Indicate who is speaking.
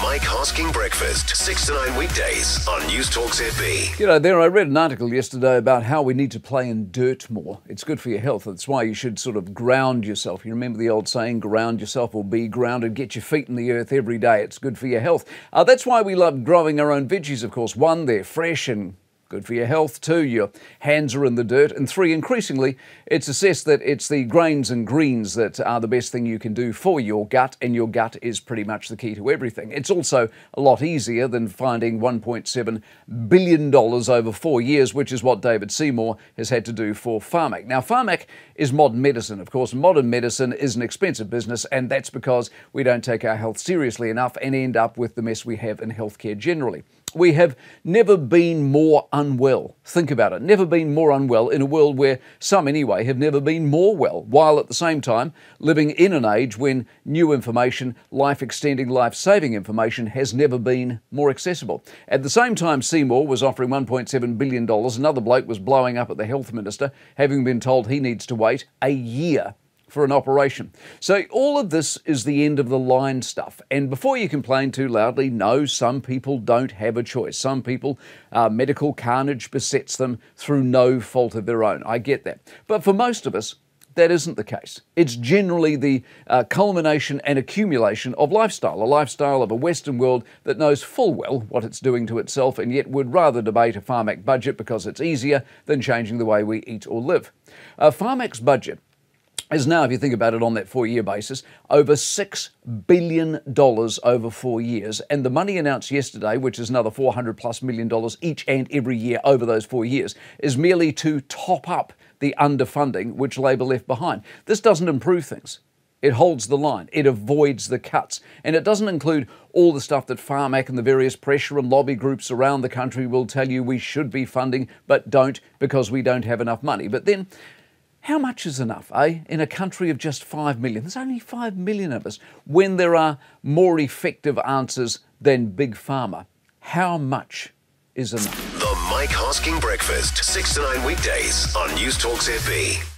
Speaker 1: Mike Hosking Breakfast, 6 to 9 weekdays on Newstalk ZB.
Speaker 2: You know, I read an article yesterday about how we need to play in dirt more. It's good for your health. That's why you should sort of ground yourself. You remember the old saying, ground yourself or be grounded. Get your feet in the earth every day. It's good for your health. That's why we love growing our own veggies, of course. One, they're fresh and good for your health. Two, your hands are in the dirt. And three, increasingly, it's assessed that it's the grains and greens that are the best thing you can do for your gut, and your gut is pretty much the key to everything. It's also a lot easier than finding $1.7 billion over 4 years, which is what David Seymour has had to do for Pharmac. Now, Pharmac is modern medicine, of course. Modern medicine is an expensive business, and that's because we don't take our health seriously enough and end up with the mess we have in healthcare generally. We have never been more unwell. Think about it. Never been more unwell in a world where some, anyway, have never been more well, while at the same time living in an age when new information, life-extending, life-saving information has never been more accessible. At the same time Seymour was offering $1.7 billion, another bloke was blowing up at the health minister, having been told he needs to wait a year for an operation. So all of this is the end of the line stuff. And before you complain too loudly, no, some people don't have a choice. Some people, medical carnage besets them through no fault of their own. I get that. But for most of us, that isn't the case. It's generally the culmination and accumulation of lifestyle, a lifestyle of a Western world that knows full well what it's doing to itself and yet would rather debate a Pharmac budget because it's easier than changing the way we eat or live. Pharmac's budget is now, if you think about it on that 4-year basis, over $6 billion over 4 years. And the money announced yesterday, which is another $400+ million each and every year over those 4 years, is merely to top up the underfunding which Labor left behind. This doesn't improve things. It holds the line. It avoids the cuts. And it doesn't include all the stuff that Pharmac and the various pressure and lobby groups around the country will tell you we should be funding, but don't because we don't have enough money. But then, how much is enough, in a country of just 5 million? There's only 5 million of us. When there are more effective answers than Big Pharma, how much is enough?
Speaker 1: The Mike Hosking Breakfast, 6 to 9 weekdays on Newstalk ZB.